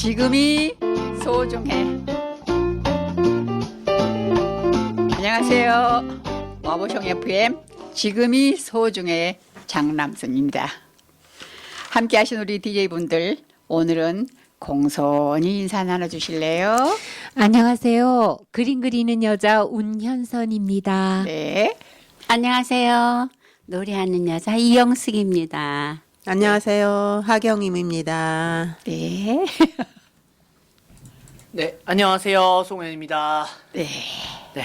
지금이 소중해. 안녕하세요. 와보숑 FM 지금이 소중해 장남순입니다. 함께 하신 우리 DJ분들 오늘은 공손히 인사 나눠주실래요? 안녕하세요. 그림 그리는 여자 운현선입니다. 네. 안녕하세요. 노래하는 여자 이영숙입니다. 안녕하세요. 하경임입니다. 네. 네, 안녕하세요. 송현입니다. 네. 네.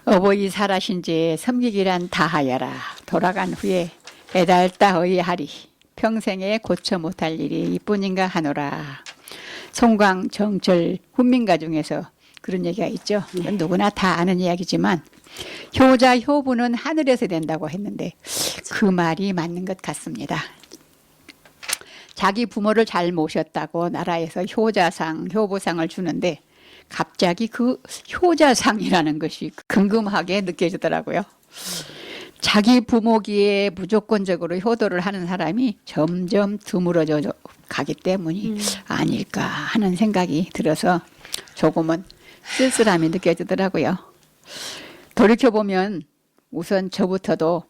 어버이 살아신 지 섬기기란 다하여라. 돌아간 후에 애달다 의하리. 평생에 고쳐 못할 일이 이뿐인가 하노라. 송광, 정철, 훈민가 중에서 그런 얘기가 있죠. 누구나 다 아는 이야기지만 효자, 효부는 하늘에서 된다고 했는데 그 말이 맞는 것 같습니다. 자기 부모를 잘 모셨다고 나라에서 효자상, 효부상을 주는데 갑자기 그 효자상이라는 것이 궁금하게 느껴지더라고요. 자기 부모기에 무조건적으로 효도를 하는 사람이 점점 드물어져 가기 때문이 아닐까 하는 생각이 들어서 조금은 쓸쓸함이 느껴지더라고요. 돌이켜보면 우선 저부터도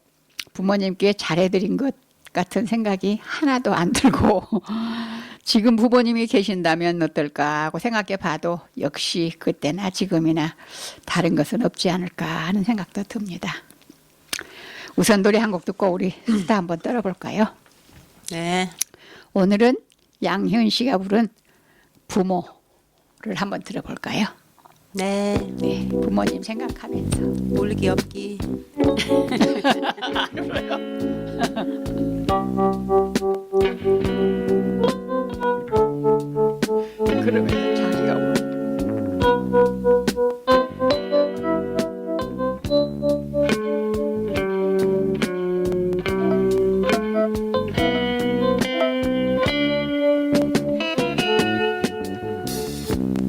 부모님께 잘해드린 것 같은 생각이 하나도 안 들고 지금 부모님이 계신다면 어떨까 하고 생각해 봐도 역시 그때나 지금이나 다른 것은 없지 않을까 하는 생각도 듭니다. 우선 노래 한 곡 듣고 우리 수다 한번 떨어볼까요? 네. 오늘은 양현 씨가 부른 부모를 한번 들어볼까요? 네. 네, 부모님 생각하면서. 울기 없기. 그러면 자기가 울.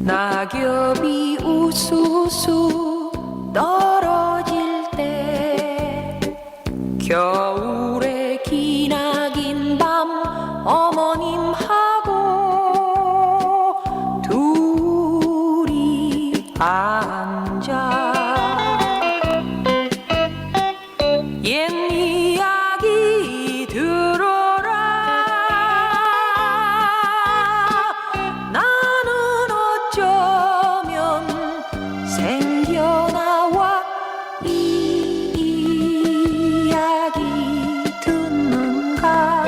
낙엽이 우수수 떨어질 때 겨울의 기나긴 밤 어머님하고 둘이 앉아 옛 이야기 들어라 나는 어쩌면 생겨나와 이 이야기 듣는가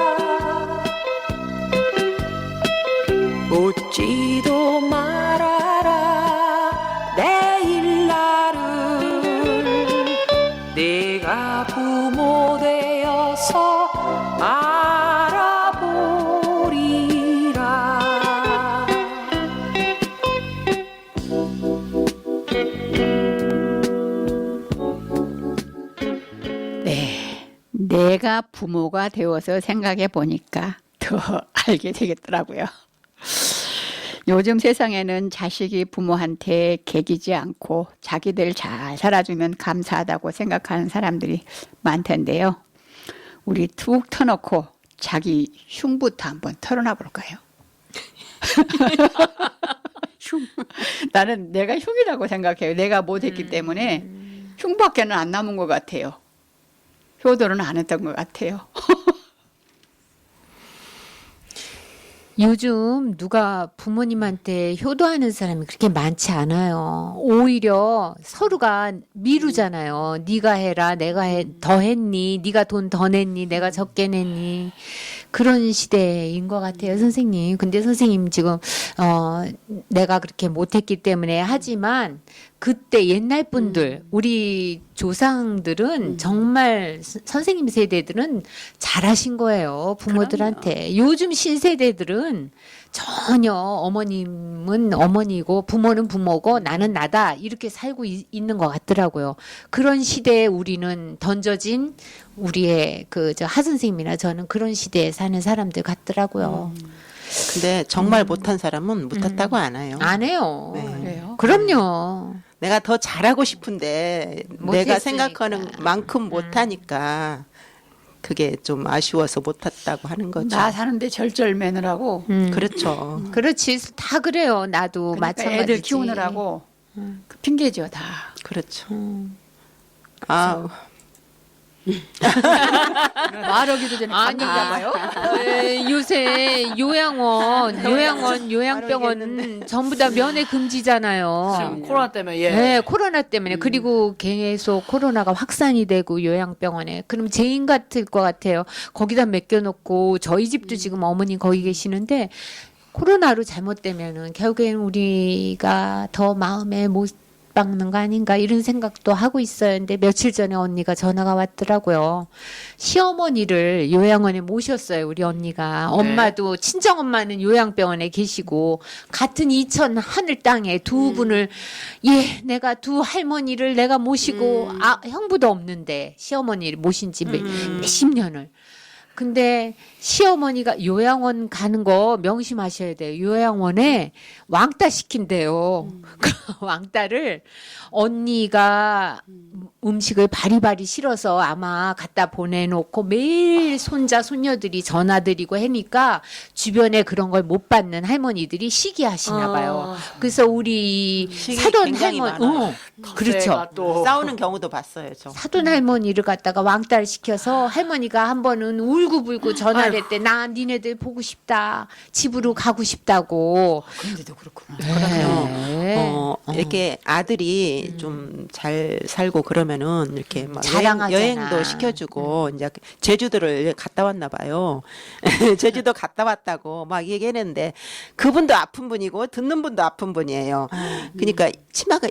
묻지도 말아라 내일 나를 네가 부모 되어서 알아보리라. 네, 내가 부모가 되어서 생각해 보니까 더 알게 되겠더라고요. 요즘 세상에는 자식이 부모한테 개기지 않고 자기들 잘 살아주면 감사하다고 생각하는 사람들이 많던데요. 우리 툭 터놓고 자기 흉부터 한번 털어놔 볼까요? 흉. 나는 내가 흉이라고 생각해요. 내가 못했기 때문에 흉밖에는 안 남은 것 같아요. 효도는 안 했던 것 같아요. 요즘 누가 부모님한테 효도하는 사람이 그렇게 많지 않아요. 오히려 서로가 미루잖아요. 네가 해라, 더 했니? 네가 돈 더 냈니? 내가 적게 냈니? 그런 시대인 것 같아요, 선생님. 근데 선생님 지금 내가 그렇게 못했기 때문에 하지만 그때 옛날 분들 우리 조상들은 정말 선생님 세대들은 잘하신 거예요, 부모들한테. 요즘 신세대들은 전혀 어머님은 어머니고 부모는 부모고 나는 나다 이렇게 살고 있는 것 같더라고요. 그런 시대에 우리는 던져진 우리의 저 하선생님이나 저는 그런 시대에 사는 사람들 같더라고요. 근데 정말 못한 사람은 못했다고 안 해요. 안 해요. 네. 그래요? 그럼요. 내가 더 잘하고 싶은데 내가 못했으니까. 생각하는 만큼 못하니까 그게 좀 아쉬워서 못 탔다고 하는 거죠. 나 사는데 절절매느라고 그렇죠. 그렇지. 다 그래요. 나도 그러니까 마찬가지지. 애들 키우느라고 그 핑계죠 다. 그렇죠. 아, 말하기도 전에 아니, 감기가 봐요. 요새 요양병원 전부 다 면회 금지잖아요. 지금 코로나 때문에 예. 네, 코로나 때문에. 그리고 계속 코로나가 확산이 되고 요양병원에. 그럼 죄인 같을 것 같아요. 거기다 맡겨놓고 저희 집도 지금 어머니 거기 계시는데 코로나로 잘못되면은 결국에는 우리가 더 마음에 못 박는 거 아닌가 이런 생각도 하고 있었는데 며칠 전에 언니가 전화가 왔더라고요. 시어머니를 요양원에 모셨어요. 우리 언니가. 엄마도 친정엄마는 요양병원에 계시고 같은 이천 하늘 땅에 두 분을 내가 두 할머니를 내가 모시고 형부도 없는데 시어머니를 모신 지 몇십 년을. 근데 시어머니가 요양원 가는 거 명심하셔야 돼요. 요양원에 왕따 시킨대요. 그 왕따를 언니가 음식을 바리바리 실어서 아마 갖다 보내놓고 매일 손자 손녀들이 전화드리고 하니까 주변에 그런 걸 못 받는 할머니들이 시기하시나 봐요. 그래서 우리 시기 사돈 굉장히 할머니, 많아요. 그렇죠. 제가 또 싸우는 경우도 봤어요, 저. 사돈 할머니를 갖다가 왕따를 시켜서 할머니가 한 번은 울고불고 전화를 했대. 나 니네들 보고 싶다. 집으로 가고 싶다고. 그런데도 그렇구나. 네. 이렇게 아들이 좀 잘 살고 그러면은 이렇게 막 자랑하잖아. 여행도 시켜주고 이제 제주도를 갔다 왔나 봐요. 제주도 갔다 왔다고 막 얘기했는데 그분도 아픈 분이고 듣는 분도 아픈 분이에요. 그러니까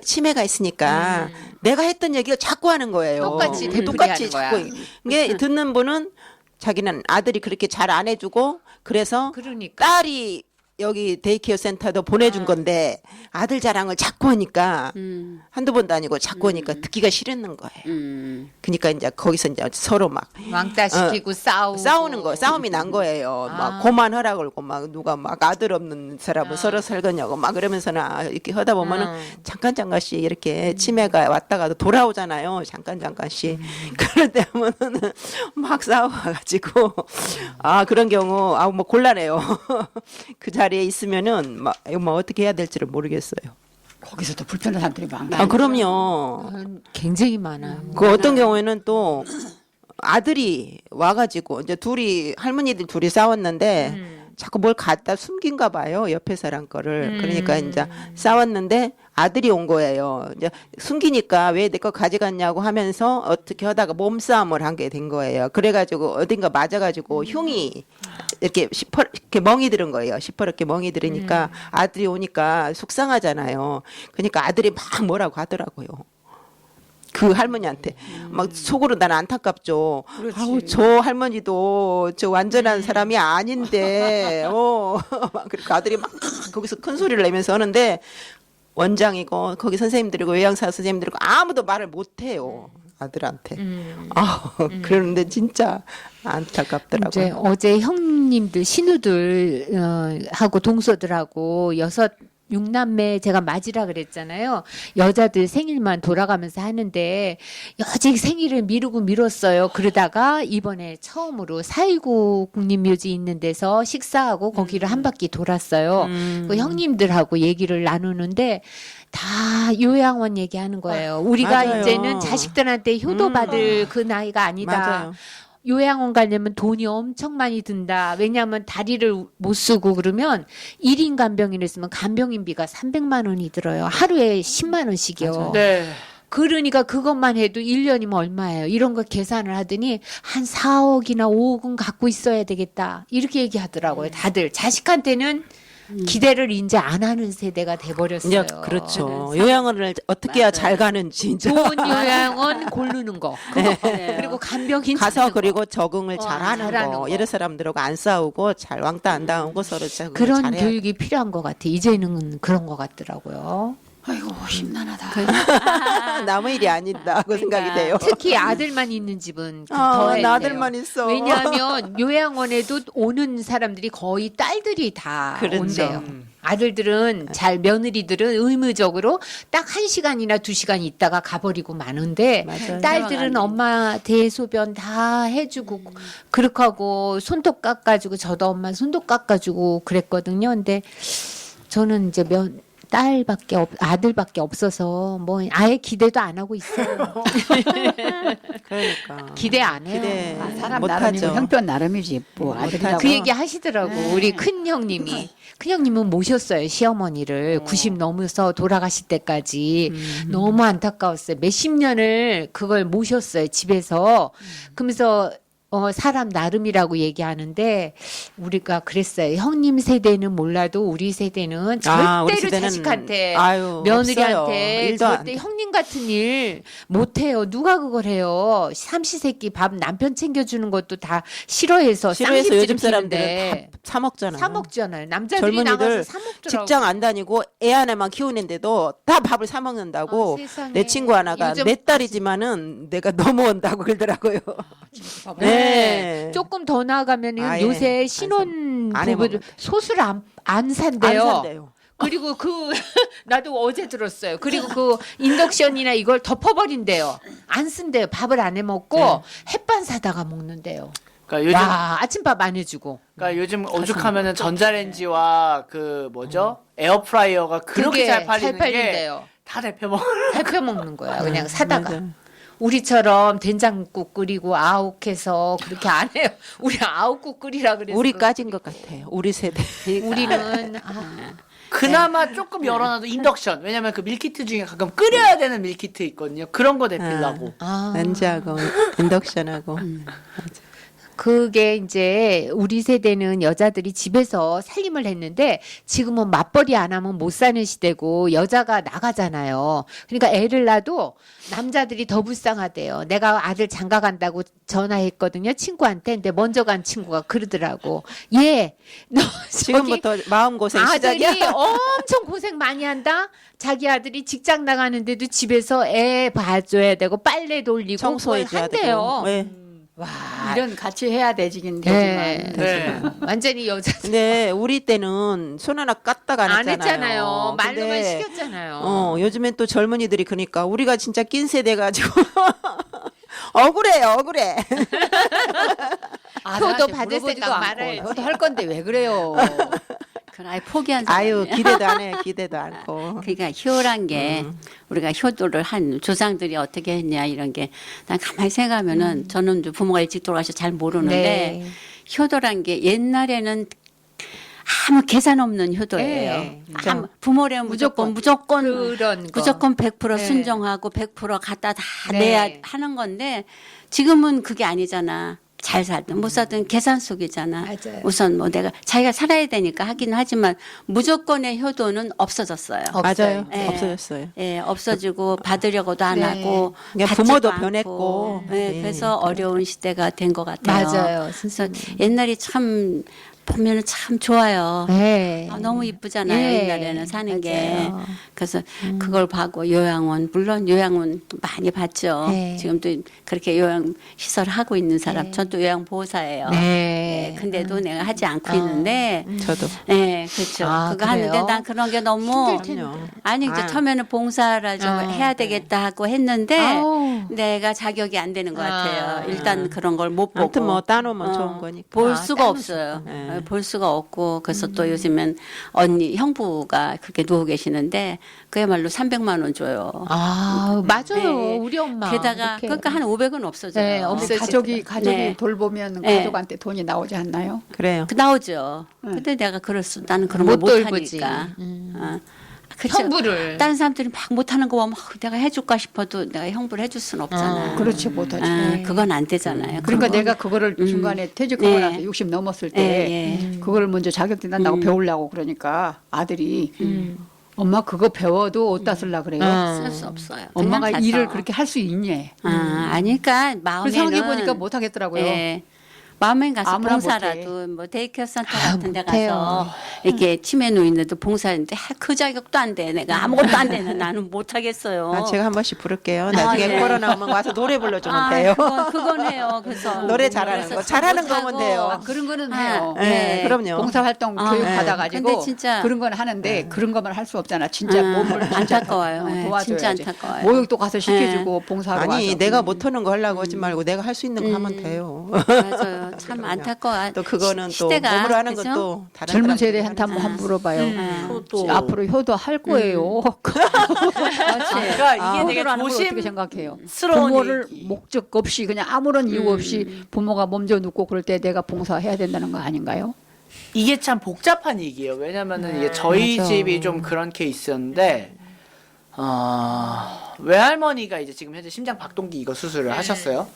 치매가 있으니까 내가 했던 얘기를 자꾸 하는 거예요. 똑같이 되풀이하는 똑같이 거야. 자꾸 이게 듣는 분은 자기는 아들이 그렇게 잘 안 해주고 그래서 그러니까. 딸이 여기 데이케어 센터도 보내준 건데 아들 자랑을 자꾸 하니까 한두 번도 아니고 자꾸 하니까 듣기가 싫었는 거예요. 그러니까 이제 거기서 이제 서로 막 왕따 시키고 싸우는 거, 싸움이 난 거예요. 막 고만하라 그러고 막 누가 막 아들 없는 사람은 서로 살거냐고 막 그러면서는 이렇게 하다 보면은 잠깐씩 이렇게 치매가 왔다가도 돌아오잖아요. 잠깐씩. 그럴 때 하면은 막 싸워가지고 그런 경우 뭐 곤란해요. 그 자리에 있으면은 막 어떻게 해야 될지를 모르겠어요. 거기서도 불편한 사람들이 많다. 그럼요. 굉장히 많아요. 그 어떤 경우에는 또 아들이 와가지고 이제 할머니들 둘이 싸웠는데 자꾸 뭘 갖다 숨긴가 봐요. 옆에 사람 거를. 그러니까 이제 싸웠는데 아들이 온 거예요. 이제 숨기니까 왜 내 거 가져갔냐고 하면서 어떻게 하다가 몸싸움을 한 게 된 거예요. 그래가지고 어딘가 맞아가지고 흉이 이렇게 이렇게 멍이 들은 거예요. 시퍼렇게 멍이 들으니까 아들이 오니까 속상하잖아요. 그러니까 아들이 막 뭐라고 하더라고요. 그 할머니한테 막 속으로 난 안타깝죠. 아우 저 할머니도 저 완전한 사람이 아닌데, 막 그리고 아들이 막 거기서 큰 소리를 내면서 하는데 원장이고 거기 선생님들이고 요양사 선생님들이고 아무도 말을 못 해요. 아들한테. 그러는데 진짜 안타깝더라고요. 이제 어제 형님들 신우들 하고 동서들하고 6남매 제가 맞이라 그랬잖아요. 여자들 생일만 돌아가면서 하는데 여직 생일을 미뤘어요. 그러다가 이번에 처음으로 4.19 국립묘지 있는 데서 식사하고 거기를 한 바퀴 돌았어요. 그 형님들하고 얘기를 나누는데 다 요양원 얘기하는 거예요. 우리가 맞아요. 이제는 자식들한테 효도받을 그 나이가 아니다. 맞아요. 요양원 가려면 돈이 엄청 많이 든다. 왜냐하면 다리를 못 쓰고 그러면 1인 간병인을 쓰면 간병인비가 300만 원이 들어요. 하루에 10만 원씩이요. 네. 그러니까 그것만 해도 1년이면 얼마예요. 이런 거 계산을 하더니 한 4억이나 5억은 갖고 있어야 되겠다. 이렇게 얘기하더라고요. 다들. 자식한테는 기대를 이제 안 하는 세대가 돼버렸어요. 이제 그렇죠. 요양원을 어떻게 해야 잘 가는지 이제 좋은 요양원 고르는 거. 그리고 간병인 가서 찾는 거. 그리고 적응을 잘하는 잘하는 거. 거. 여러 사람들하고 안 싸우고 잘 왕따 안 당하고 서로 적응을 그런 잘해야 교육이 필요한 것 같아. 이제는 그런 것 같더라고요. 아이고 심란하다. 남의 일이 아니다고 생각이 돼요. 특히 아들만 있는 집은 아, 더 해야 나 돼요. 아들만 있어. 왜냐하면 요양원에도 오는 사람들이 거의 딸들이 다 그렇죠. 온대요. 아들들은 잘 며느리들은 의무적으로 딱 1시간이나 2시간 있다가 가버리고 마는데 맞아요. 딸들은 엄마 대소변 다 해주고 그렇게 하고 손톱 깎아주고 저도 엄마 손톱 깎아주고 그랬거든요. 근데 저는 이제 아들밖에 없어서 뭐 아예 기대도 안 하고 있어요. 그러니까 기대 안 해요. 기대 아, 사람 못하죠. 나름이고 형편 나름이지 뭐 아들이라고. 그 얘기 하시더라고. 우리 큰 형님이. 큰 형님은 모셨어요. 시어머니를 90 넘어서 돌아가실 때까지. 너무 안타까웠어요. 몇십 년을 그걸 모셨어요. 집에서. 그러면서 사람 나름이라고 얘기하는데 우리가 그랬어요. 형님 세대는 몰라도 우리 세대는 절대로 우리 세대는 자식한테 아유, 며느리한테 없어요. 일도 안 절대 돼. 형님 같은 일 못해요. 누가 그걸 해요. 삼시세끼 밥 남편 챙겨주는 것도 다 싫어해서 싫어해서 요즘 쌍시집 사람들은 피는데 다 사 먹잖아요. 사 먹잖아요. 남자들이 젊은이들 나가서 사 먹더라고. 직장 안 다니고 애 하나만 키우는데도 다 밥을 사 먹는다고. 아, 세상에. 내 친구 하나가 요즘 내 딸이지만은 내가 넘어온다고 그러더라고요. 네. 조금 더 나아가면 아예 요새 안 신혼 안 해 부부들 먹는다. 소스를 안 산대요. 안 산대요. 그리고 나도 어제 들었어요. 그리고 그 인덕션이나 이걸 덮어버린대요. 안 쓴대요. 밥을 안 해 먹고 네. 햇반 사다가 먹는데요. 그러니까 요즘 와, 아침밥 안 해주고. 그러니까 요즘 오죽하면은 전자레인지와 그 뭐죠? 에어프라이어가 그렇게 그게 잘 팔리는 게 팔린대요. 다 대표 먹. 데펴 먹는 거야. 그냥 사다가. 맞아. 우리처럼 된장국 끓이고 아욱해서 그렇게 안 해요. 우리 아욱국 끓이라 그래서 우리 까진 것 같아요. 우리 세대. 우리는 그나마 조금 열어놔도 인덕션. 왜냐면 그 밀키트 중에 가끔 끓여야 되는 밀키트 있거든요. 그런 거 대필라고. 렌즈하고 인덕션하고. 그게 이제 우리 세대는 여자들이 집에서 살림을 했는데 지금은 맞벌이 안 하면 못 사는 시대고 여자가 나가잖아요. 그러니까 애를 낳아도 남자들이 더 불쌍하대요. 내가 아들 장가 간다고 전화했거든요. 친구한테. 근데 먼저 간 친구가 그러더라고. 너 지금부터 마음고생 아들이 시작이야. 엄청 고생 많이 한다. 자기 아들이 직장 나가는데도 집에서 애 봐줘야 되고 빨래 돌리고 청소해줘야 그걸 되고. 한대요. 네. 와, 일은 같이 해야 되긴 네. 되지만. 네. 완전히 여자 근데 우리 때는 손 하나 까딱 안 안 했잖아요. 했잖아요. 말로만 근데 시켰잖아요. 요즘엔 또 젊은이들이 그러니까 우리가 진짜 낀 세대 가지고 억울해. 효도 받을 생각 말아야지. 효도 할 건데 왜 그래요? 그걸 아예 포기한 사람이 아유 기대도 안 해. 기대도 않고. 그러니까 효란 게 우리가 효도를 한 조상들이 어떻게 했냐 이런 게 난 가만히 생각하면은 저는 이제 부모가 일찍 돌아가서 잘 모르는데 네. 효도란 게 옛날에는 아무 계산 없는 효도예요. 네. 부모라면 무조건 그런 거. 무조건 100% 네. 순종하고 100% 갖다 다 네. 내야 하는 건데 지금은 그게 아니잖아. 잘 살든 못 살든 계산 속이잖아. 맞아요. 우선 뭐 내가 자기가 살아야 되니까 하긴 하지만 무조건의 효도는 없어졌어요. 맞아요. 네. 없어졌어요. 예, 없어지고 받으려고도 안 네. 하고 그냥 받지도 부모도 않고. 변했고. 예, 네. 그래서 어려운 시대가 된 것 같아요. 맞아요. 그래서 선생님. 옛날이 참 보면은 참 좋아요. 네. 너무 이쁘잖아요. 예. 옛날에는 사는 게. 맞아요. 그래서 그걸 봐고 요양원 물론 요양원 많이 봤죠. 네. 지금도 그렇게 요양 시설 하고 있는 사람. 네. 전 또 요양 보호사예요. 네. 근데도 내가 하지 않고 있는데. 저도. 네, 그렇죠. 아, 그거 그래요? 하는데 난 그런 게 너무 그럼요. 아니 이제 아. 처음에는 봉사를 좀 해야 되겠다 하고 했는데 아우. 내가 자격이 안 되는 것 같아요. 아. 일단 그런 걸 못 보고 아무튼 뭐 따놓으면 어, 좋은 거니까. 볼 아, 수가 따로 없어요. 네. 볼 수가 없고 그래서 또 요즘엔 언니 형부가 그렇게 누워 계시는데 그야말로 300만 원 줘요. 아, 맞아요. 네. 우리 엄마. 게다가 이렇게. 그러니까 한 500은 없어져요. 네, 근데 없어지더라고요. 가족이 네. 돌보면 네. 가족한테 돈이 나오지 않나요? 그래요. 그 나오죠. 근데 내가 나는 그런 못 걸 돌보지. 못하니까. 어. 그쵸? 형부를. 다른 사람들이 막 못하는 거 보면 내가 해줄까 싶어도 내가 형부를 해줄 수는 없잖아. 그렇지 못하지. 그건 안 되잖아요. 그러니까 그건- 내가 그거를 중간에 퇴직하고 네. 나서 60 넘었을 때 예. 그거를 먼저 자격증 딴다고 배우려고 그러니까 아들이 엄마 그거 배워도 어디다 쓸라 그래요? 쓸 수 없어요. 엄마가 그냥 일을 가서. 그렇게 할 수 있니? 아니까 마음에는 그 생각해 보니까 못 하겠더라고요. 예. 마음에 가서 아무나 봉사라도 뭐 데이케어 센터 같은 데 못해요. 가서 이렇게 치매 노인들도 봉사하는데 그 자격도 안 돼. 내가 아무것도 안 되는 나는 못 하겠어요. 아, 제가 한 번씩 부를게요. 나중에 네. 코로나 오면 와서 노래 불러주면 돼요. 그건 해요. 그래서 노래 잘하는 거, 잘하는 거면 돼요. 그런 거는 아, 해요. 네, 그럼요. 봉사활동 교육 네. 받아가지고 근데 진짜 그런 건 하는데 그런 것만 할 수 없잖아. 진짜 몸을 진짜 안타까워요. 네, 도와줘야지. 진짜 안타까워요. 모욕도 가서 시켜주고 봉사하러 아니, 와서. 내가 못하는 거 하려고 하지 말고 내가 할 수 있는 거 하면 돼요. 맞아요. 참 그럼요. 안타까워. 또 그거는 또 시대가, 몸으로 하는 그죠? 것도 다른 젊은 사람들이 세대한테 하는 한번 물어봐요. 또 앞으로 효도할 거예요. 그러니까 이게 되게 효도라는 걸 어떻게 생각해요? 조심스러운 부모를 얘기. 목적 없이 그냥 아무런 이유 없이 부모가 몸져 눕고 그럴 때 내가 봉사해야 된다는 거 아닌가요? 이게 참 복잡한 얘기예요. 왜냐면은 이게 저희 맞아. 집이 좀 그런 케이스였는데, 외할머니가 이제 지금 현재 심장 박동기 이거 수술을 하셨어요.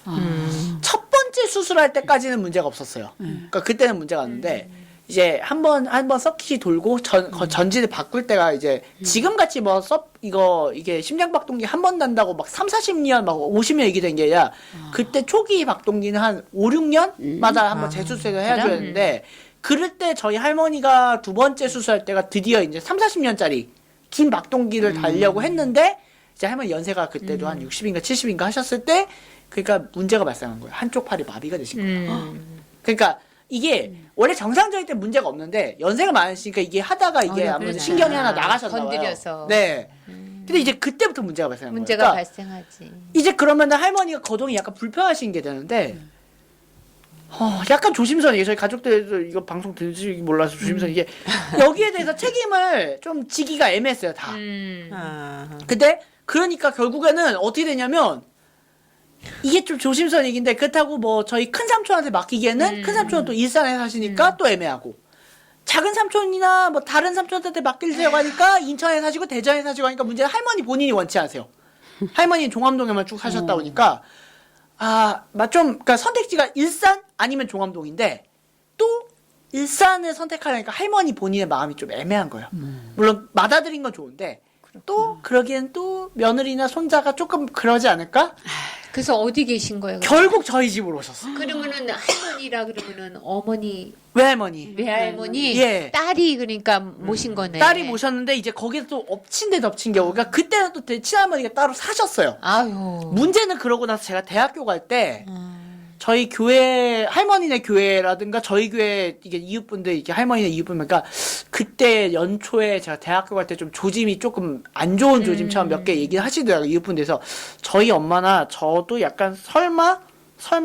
첫 번째 수술할 때까지는 문제가 없었어요. 그러니까 그때는 문제가 없는데, 이제 한 번 서킷이 돌고 전지를 바꿀 때가 이제 지금 같이 뭐 이게 심장 박동기 한 번 난다고 막 3, 40년 막 50년 얘기된 게 아니라 그때 초기 박동기는 한 5, 6년마다 한번 재수술을 해야 되는데 그럴 때 저희 할머니가 두 번째 수술할 때가 드디어 이제 3, 40년짜리 긴 박동기를 달려고 했는데 이제 할머니 연세가 그때도 한 60인가 70인가 하셨을 때 그러니까 문제가 발생한 거예요. 한쪽 팔이 마비가 되신 거예요. 그러니까 이게 원래 정상적일 때 문제가 없는데 연세가 많으시니까 이게 하다가 이게 아무래도 그러네. 신경이 하나 나가셨나 봐요. 건드려서. 네. 근데 이제 그때부터 문제가 발생한 문제가 거예요. 그러니까 발생하지. 이제 그러면 할머니가 거동이 약간 불편하신 게 되는데 약간 조심스러워. 저희 가족들도 이거 방송 들으시기 몰라서 조심스러워. 이게 여기에 대해서 책임을 좀 지기가 애매했어요, 다. 아, 근데 그러니까 결국에는 어떻게 되냐면 이게 좀 조심스러운 얘기인데 그렇다고 뭐 저희 큰 삼촌한테 맡기기에는 큰 삼촌은 또 일산에 사시니까 또 애매하고 작은 삼촌이나 뭐 다른 삼촌한테 맡기려고 하니까 인천에 사시고 대전에 사시고 하니까 문제는 할머니 본인이 원치 않으세요. 할머니는 종암동에만 쭉 사셨다 보니까 그러니까 선택지가 일산 아니면 종암동인데 또 일산을 선택하려니까 할머니 본인의 마음이 좀 애매한 거예요. 물론 받아들인 건 좋은데 또 그러기엔 또 며느리나 손자가 조금 그러지 않을까? 그래서 어디 계신 거예요? 결국 저희 집으로 오셨어. 그러면은 할머니라 그러면은 어머니, 외할머니. 외할머니, 예. 딸이 그러니까 모신 거네. 딸이 모셨는데 이제 거기서 또 엎친 데 덮친 경우. 그러니까 그때는 또 친할머니가 따로 사셨어요. 아유. 문제는 그러고 나서 제가 대학교 갈 때 저희 교회 할머니네 교회라든가 저희 교회 이게 이웃분들 이게 할머니네 이웃분 그러니까 그때 연초에 제가 대학교 갈 때 좀 조짐이 조금 안 좋은 조짐처럼 몇 개 얘기를 하시더라고요 이웃분들에서 저희 엄마나 저도 약간 설마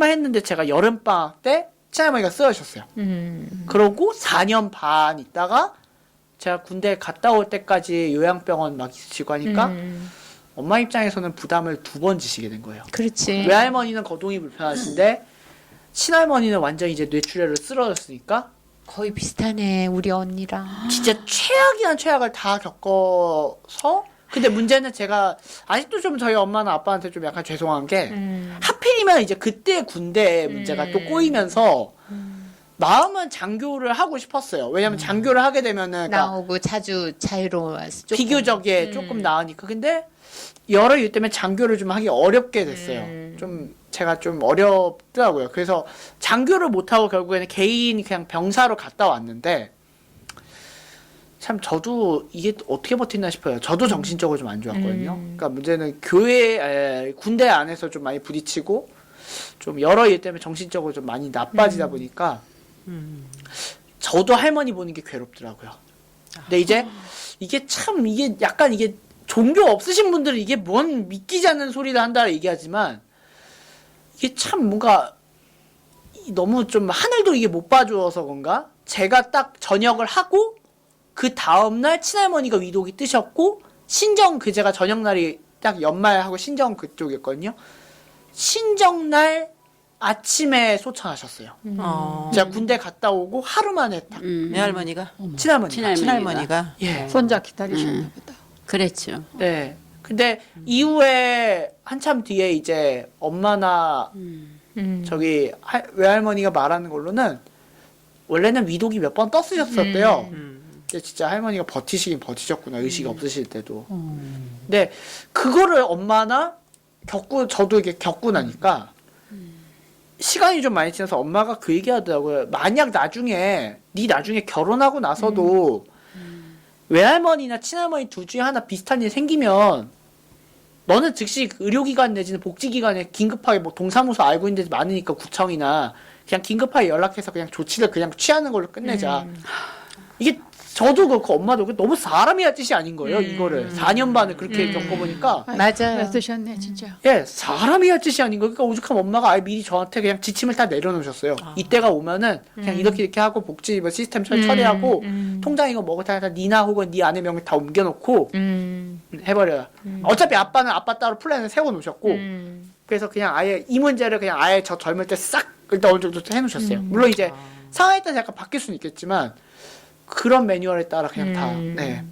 했는데 제가 여름방학 때 친할머니가 쓰러졌어요. 그러고 4년 반 있다가 제가 군대 갔다 올 때까지 요양병원 막 있으시고 하니까 엄마 입장에서는 부담을 2번 지시게 된 거예요. 그렇지. 외할머니는 거동이 불편하신데 친할머니는 완전히 이제 뇌출혈을 쓰러졌으니까 거의 비슷하네 우리 언니랑. 진짜 최악이란 최악을 다 겪어서 근데 문제는 제가 아직도 좀 저희 엄마나 아빠한테 좀 약간 죄송한 게 하필이면 이제 그때 군대 문제가 또 꼬이면서 마음은 장교를 하고 싶었어요. 왜냐면 장교를 하게 되면은 그러니까 나오고 자주 자유로워서 조금. 비교적에 조금 나으니까 근데 여러 이유 때문에 장교를 좀 하기 어렵게 됐어요. 좀 제가 좀 어렵더라고요. 그래서 장교를 못하고 결국에는 개인 그냥 병사로 갔다 왔는데 참 저도 이게 어떻게 버티나 싶어요. 저도 정신적으로 좀 안 좋았거든요. 그러니까 문제는 군대 안에서 좀 많이 부딪히고 좀 여러 일 때문에 정신적으로 좀 많이 나빠지다 보니까 저도 할머니 보는 게 괴롭더라고요. 근데 이제 이게 참 이게 약간 이게 종교 없으신 분들은 이게 뭔 믿기지 않는 소리를 한다 얘기하지만 이게 참 뭔가 너무 좀 하늘도 이게 못 봐줘서 그런가? 제가 딱 전역을 하고 그 다음날 친할머니가 위독이 뜨셨고 신정 제가 저녁날이 딱 연말하고 신정 그쪽이었거든요. 신정날 아침에 소천하셨어요. 제가 군대 갔다 오고 하루 만에 딱 외할머니가 친할머니가 친할머니가 예. 손자 기다리셨나 보다. 그랬죠. 네. 근데 이후에 한참 뒤에 이제 엄마나 저기 외할머니가 말하는 걸로는 원래는 위독이 몇 번 떴으셨었대요. 근데 진짜 할머니가 버티시긴 버티셨구나. 의식이 없으실 때도. 근데 그거를 엄마나 저도 이렇게 겪고 나니까 시간이 좀 많이 지나서 엄마가 그 얘기 하더라고요. 만약 나중에 결혼하고 나서도 외할머니나 친할머니 둘 중에 하나 비슷한 일 생기면 너는 즉시 그 의료기관 내지는 복지기관에 긴급하게 뭐 동사무소 알고 있는 데 많으니까 구청이나 그냥 긴급하게 연락해서 그냥 조치를 그냥 취하는 걸로 끝내자. 이게 저도 그렇고 엄마도 그렇고 너무 사람이야 뜻이 아닌 거예요. 이거를 4년 반을 그렇게 겪어보니까 맞아요. 쓰셨네 진짜. 예, 사람이야 뜻이 아닌 거예요. 그러니까 오죽하면 엄마가 아예 미리 저한테 그냥 지침을 다 내려놓으셨어요. 이때가 오면은 그냥 이렇게 하고 복지 뭐 시스템 처리하고 통장 이거 먹을 다 니나 혹은 네 아내 명의 다 옮겨놓고 해버려요. 어차피 아빠는 아빠 따로 플랜을 세워놓으셨고 그래서 그냥 아예 이 문제를 그냥 아예 저 젊을 때 싹 일단 어느 정도 해놓으셨어요. 물론 이제 상황에 따라 약간 바뀔 수는 있겠지만 그런 매뉴얼에 따라 그냥 다 네.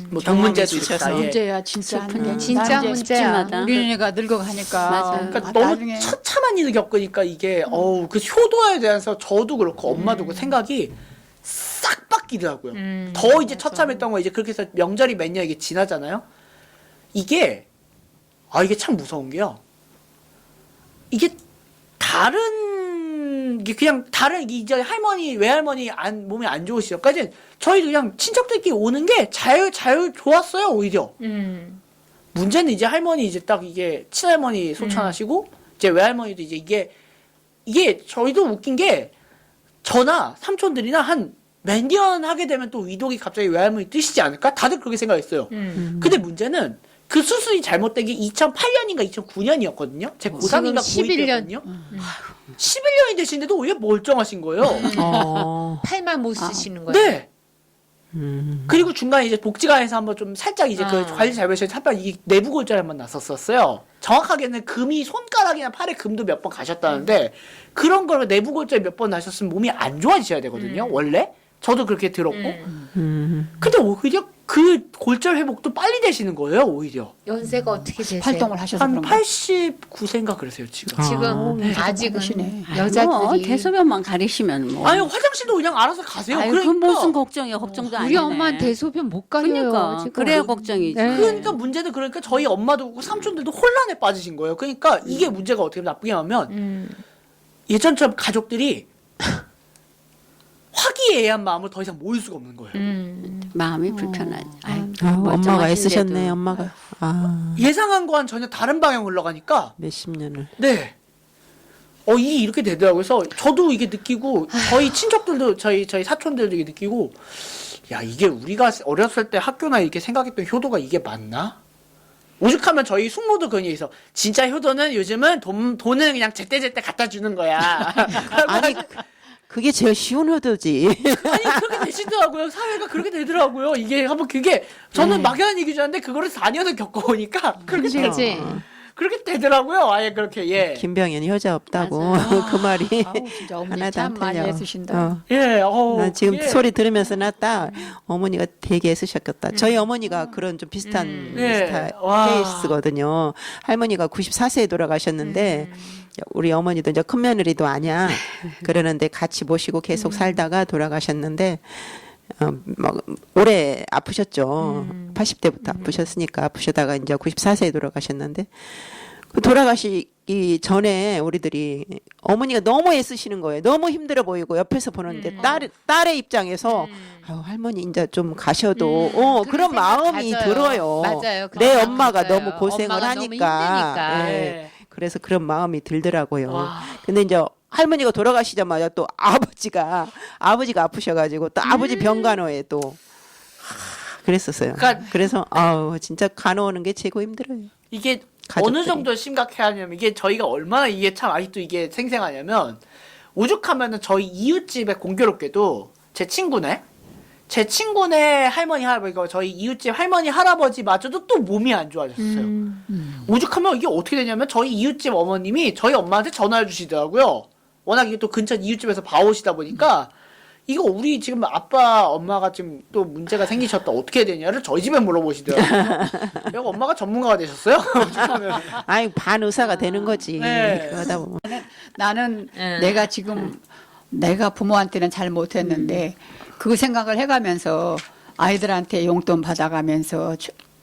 뭐 돈 문제도 있으셔서. 있다. 예. 문제야 진짜. 슬픈 게 진짜 나 이제 문제야. 집집마다. 우리 애가 늙어가니까. 맞아요. 그러니까 나중에 너무 처참한 일을 겪으니까 이게 어우 그 효도에 대해서 저도 그렇고 엄마도 그 생각이 싹 바뀌더라고요. 더 이제 처참했던 거 이제 그렇게 해서 명절이 몇 년 이게 지나잖아요. 이게 이게 참 무서운 게요. 이게 이게 그냥 다른 이제 할머니 외할머니 몸이 안 좋으시죠까지 저희도 그냥 친척들끼리 오는 게 잘 좋았어요 오히려. 문제는 이제 할머니 이제 딱 이게 친할머니 소천하시고 이제 외할머니도 이제 이게 저희도 웃긴 게 저나 삼촌들이나 한 몇 년 하게 되면 또 위독이 갑자기 외할머니 뜨시지 않을까? 다들 그렇게 생각했어요. 근데 문제는 그 수술이 잘못된 게 2008년인가 2009년이었거든요. 제 고3인가 지금 11년. 고2였거든요. 11년이 되시는데도 오히려 멀쩡하신 거예요. 팔만 못 쓰시는 거예요. 네. 그리고 중간에 이제 복지관에서 한번 좀 살짝 이제 그 관리 잘못해서 한번 이게 내부 골절이 한번 났었어요. 정확하게는 금이 손가락이나 팔에 금도 몇 번 가셨다는데 그런 걸 내부 골절이 몇 번 나셨으면 몸이 안 좋아지셔야 되거든요. 원래 저도 그렇게 들었고. 근데 오히려 그 골절 회복도 빨리 되시는 거예요. 오히려 연세가 어떻게 되세요? 활동을 하셔서 한 그런 거. 89세인가 그러세요 지금. 지금 아직은 그러시네. 뭐 여자들이 대소변만 가리시면 뭐. 아니 화장실도 그냥 알아서 가세요. 아유, 그러니까 그 무슨 걱정이야. 걱정도 안 우리 엄마는 대소변 못 가려요. 그러니까 지금. 그래야 걱정이지. 네. 그러니까 문제는 그러니까 저희 엄마도 그렇고 삼촌들도 혼란에 빠지신 거예요. 그러니까 이게 문제가 어떻게 나쁘게 하면 예전처럼 가족들이 화기애애한 마음을 더 이상 모일 수가 없는 거예요. 마음이 불편하지. 아유, 엄마가 멀쩡하신데도. 애쓰셨네 엄마가. 예상한 거와는 전혀 다른 방향 흘러가니까 몇십 년을. 네. 이게 이렇게 되더라고요. 그래서 저도 이게 느끼고 저희 친척들도 저희 사촌들도 이게 느끼고 야 이게 우리가 어렸을 때 학교나 이렇게 생각했던 효도가 이게 맞나? 오죽하면 저희 숙모도 그런 얘기해서 진짜 효도는 요즘은 돈은 그냥 제때제때 갖다 주는 거야. 아니 그게 제일 쉬운 효도지. 아니 그렇게 되시더라고요. 사회가 그렇게 되더라고요. 이게 한번 그게 저는 막연한 얘기 줄 알았는데 그거를 4년을 겪어보니까 그렇게 그렇지. 그렇게 되더라고요. 아예 그렇게 예. 김병현이 효자 없다고 그 말이 아우, 진짜 어머니 하나도 참 안 많이 틀려. 애쓰신다. 예. 나 지금 그게 소리 들으면서 났다. 어머니가 되게 애쓰셨겠다. 저희 어머니가 그런 좀 비슷한 네. 스타일 와. 케이스거든요. 할머니가 94세에 돌아가셨는데 우리 어머니도 이제 큰 며느리도 아니야. 그러는데 같이 모시고 계속 살다가 돌아가셨는데 막 오래 아프셨죠. 80대부터 아프셨으니까 아프시다가 이제 94세에 돌아가셨는데 그 돌아가시기 전에 우리들이 어머니가 너무 애쓰시는 거예요. 너무 힘들어 보이고 옆에서 보는데 딸의 입장에서 아유, 할머니 이제 좀 가셔도 그런 생각 마음이 가져요. 들어요. 맞아요. 그런 내 마음 엄마가 가져요. 너무 고생을 엄마가 너무 하니까. 힘드니까. 예. 그래서 그런 마음이 들더라고요. 와. 근데 이제 할머니가 돌아가시자마자 또 아버지가 아프셔가지고 또 아버지 병간호에 또 그랬었어요. 그러니까 그래서 아우 진짜 간호하는 게 최고 힘들어요. 이게 가족들이. 어느 정도 심각해하냐면 이게 저희가 얼마나 이게 참 아직도 이게 생생하냐면 오죽하면은 저희 이웃집에 공교롭게도 제 친구네 할머니 할아버지가 저희 이웃집 할머니 할아버지마저도 또 몸이 안 좋아졌어요. 오죽하면 이게 어떻게 되냐면 저희 이웃집 어머님이 저희 엄마한테 전화를 주시더라고요. 워낙 이게 또 근처 이웃집에서 봐오시다 보니까 이거 우리 지금 아빠 엄마가 지금 또 문제가 생기셨다 어떻게 해야 되냐를 저희 집에 물어보시더라고요. 그리고 엄마가 전문가가 되셨어요? 오죽하면. 아이 반 의사가 되는 거지. 네. 그러다 보면 나는 내가 지금 내가 부모한테는 잘 못했는데 그 생각을 해가면서 아이들한테 용돈 받아가면서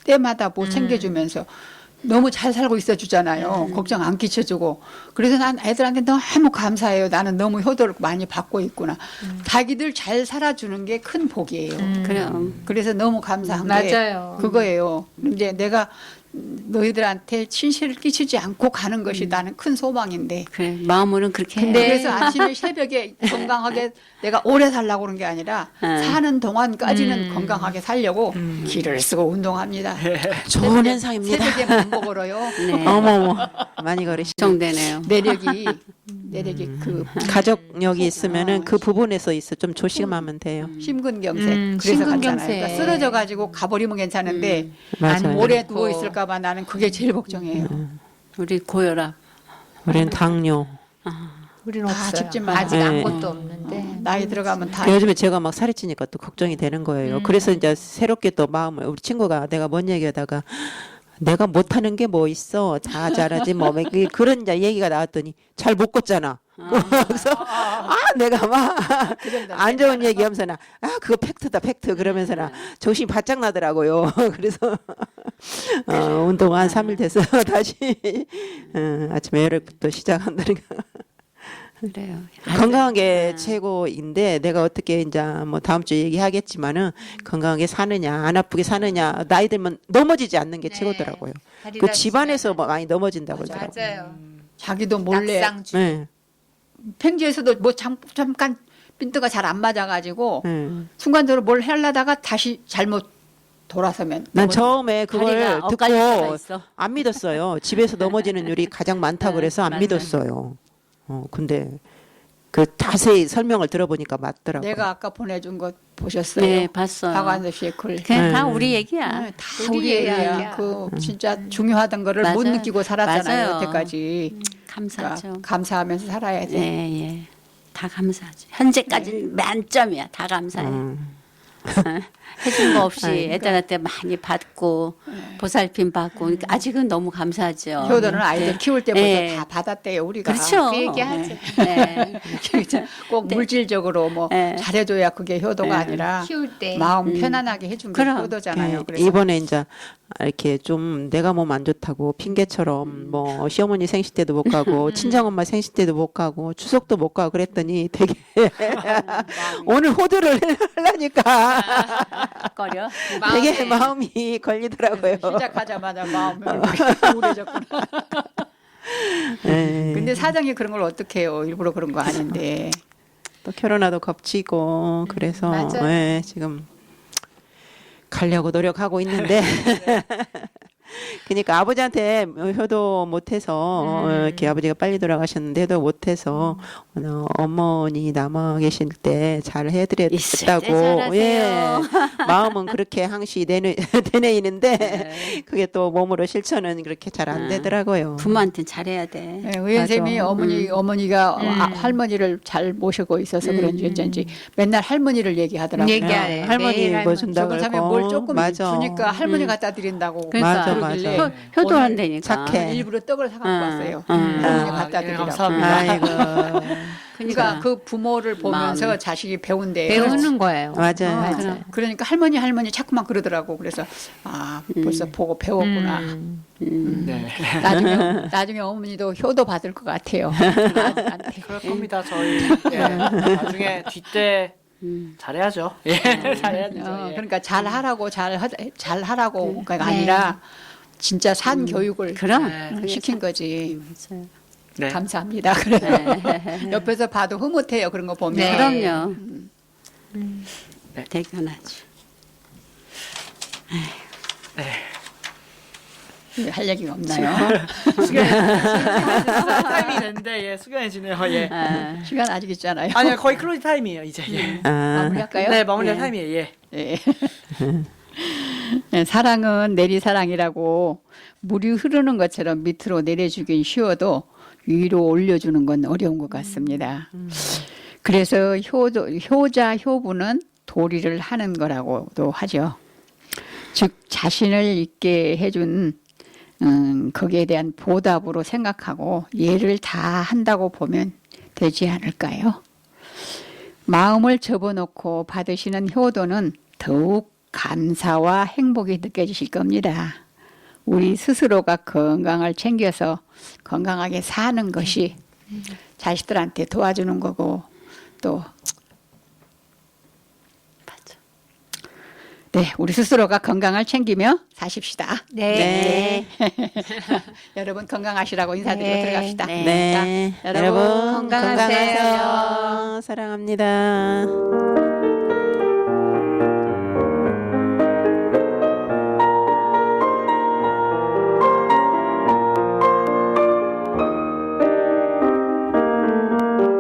때마다 뭐 챙겨주면서 너무 잘 살고 있어 주잖아요. 걱정 안 끼쳐주고. 그래서 난 애들한테 너무 감사해요. 나는 너무 효도를 많이 받고 있구나. 자기들 잘 살아주는 게 큰 복이에요. 그럼 그래서 너무 감사한 게 맞아요. 그거예요. 이제 내가 너희들한테 친실을 끼치지 않고 가는 것이 나는 큰 소망인데. 그래 마음으로는 그렇게 해. 그래서 아침에 새벽에 건강하게 내가 오래 살려고 그런 게 아니라 사는 동안까지는 건강하게 살려고 기를 쓰고 운동합니다. 좋은 현상입니다. 새벽에 맘 먹어요. 네. 어머머 많이 걸으시. 정되네요. 내력이 그 가족력이 있으면은 그 부분에서 있어 좀 조심하면 돼요. 심근경색 그래서 심근경색. 갔잖아요. 그러니까 쓰러져 가지고 가버리면 괜찮은데 맞아요. 오래 누워 있을까봐 나는 그게 제일 걱정이에요. 우리 고혈압. 우리는 당뇨. 우리는 다 없어요. 집집만 아직 네. 아무것도 없는데. 나이 들어가면 다 요즘에 제가 막 살이 찌니까 또 걱정이 되는 거예요. 그래서 이제 새롭게 또 마음을 우리 친구가 내가 뭔 얘기하다가 내가 못하는 게 뭐 있어 다 잘하지 뭐 그런 이제 얘기가 나왔더니 잘 못 걷잖아. 그래서 내가 막 안 좋은 얘기하면서 나 그거 팩트다 팩트 그러면서 나 정신이 바짝 나더라고요. 그래서 운동 한 3일 돼서 다시 아침에 열흘부터 시작한다니까. 그래요. 건강한 게 최고인데 내가 어떻게 이제 뭐 다음 주에 얘기하겠지만은 건강하게 사느냐 안 아프게 사느냐 나이 들면 넘어지지 않는 게 최고더라고요. 그 집안에서 뭐 많이 넘어진다고 그러더라고요. 맞아요. 자기도 몰래 낙상주. 네. 팽지에서도 뭐 잠깐 핀트가 잘 안 맞아가지고 네. 순간적으로 뭘 하려다가 다시 잘못 돌아서면 난 처음에 그걸 다리가 엇갈릴 때가 듣고 있어. 안 믿었어요. 집에서 넘어지는 일이 가장 많다 그래서 안 맞아요. 믿었어요. 근데 그 자세히 설명을 들어보니까 맞더라고요. 내가 아까 보내준 거 보셨어요? 네 봤어요. 박완서 씨의 글. 그냥 다 우리 얘기야. 네, 다 우리 우리 얘기야. 얘기야. 그 진짜 중요하던 거를 못 맞아요. 느끼고 살았잖아요. 맞아요. 여태까지. 감사하죠. 그러니까 감사하면서 살아야 돼. 예, 예. 다 감사하죠. 현재까지는 만점이야. 다 감사해. 해준 거 없이 애들한테 많이 받고 보살핌 받고 그러니까 아직은 너무 감사하죠. 효도는 아이들 네. 키울 때부터 네. 다 받았대요. 우리가. 그렇죠. 그 얘기하죠. 네. 진짜 꼭 네. 물질적으로 뭐 네. 잘해줘야 그게 효도가 아니라 키울 때. 마음 편안하게 해준 게 그럼. 효도잖아요. 그래서 이번에 이제 이렇게 좀 내가 몸 안 좋다고 핑계처럼 뭐 시어머니 생신 때도 못 가고 친정엄마 생신 때도 못 가고 추석도 못 가고 그랬더니 되게 오늘 호두를 하려니까 꺼려. 되게 마음이 걸리더라고요. 시작하자마자 마음이 우울해졌구나. 네. 근데 사장이 그런 걸 어떻게 해요? 일부러 그런 거 아닌데. 또 코로나도 겹치고 그래서 맞아요. 네, 지금 가려고 노력하고 있는데 그러니까 아버지한테 효도 못해서 이렇게 아버지가 빨리 돌아가셨는데도 못해서 어머니 남아 계실 때 잘 있을 때 해드렸다고 잘하세요. 마음은 그렇게 항시 되뇌이는데 그게 또 몸으로 실천은 그렇게 잘 안 되더라고요. 부모한테는 잘해야 돼. 네, 의원쌤이 맞아. 어머니가 할머니를 잘 모시고 있어서 그런지 어쩐지 맨날 할머니를 얘기하더라고요. 얘기하래. 할머니 매일 뭐 할머니. 준다고 저번 그러고 참에 뭘 조금 맞아. 주니까 할머니 갖다 드린다고 그러니까. 맞아, 그러길래 맞아. 효도한다니까. 착해. 일부러 떡을 사갖고 왔어요. 응. 할머니 아, 갖다 예, 드리라고. 감사합니다. 아이고 그러니까 그 부모를 보면서 마음이. 자식이 배운대요. 배우는 거예요. 맞아요. 그러니까 할머니 자꾸만 그러더라고. 그래서 벌써 보고 배웠구나. 네. 나중에 어머니도 효도 받을 것 같아요. 아들한테. 그럴 겁니다. 저희 나중에 뒷때 잘해야죠. 예, 잘해야죠. 예. 그러니까 잘하라고가 아니라 진짜 산 교육을 그럼. 시킨 거지. 맞아요. 네. 감사합니다. 그래서 옆에서 봐도 흐뭇해요. 그런 거 보면. 네. 그럼요. 네. 대견하지. 할 얘기가 없나요? 타임이 됐는데 예, 수견해지네요. 예. 시간 아직 있잖아요. 아니요, 거의 클로징 타임이에요. 이제. 예. 마무리할까요? 네, 마무리할 타임이에요. 예. 예. 네, 사랑은 내리사랑이라고 물이 흐르는 것처럼 밑으로 내려주긴 쉬워도 위로 올려주는 건 어려운 것 같습니다. 그래서 효자, 효부는 도리를 하는 거라고도 하죠. 즉 자신을 있게 해준 거기에 대한 보답으로 생각하고 예를 다 한다고 보면 되지 않을까요? 마음을 접어놓고 받으시는 효도는 더욱 감사와 행복이 느껴지실 겁니다. 우리 스스로가 건강을 챙겨서 건강하게 사는 것이 자식들한테 도와주는 거고 또 맞아. 네, 우리 스스로가 건강을 챙기며 사십시다. 네. 여러분 건강하시라고 인사드리고 네. 들어갑시다. 네. 자, 여러분 건강하세요. 건강하세요. 사랑합니다.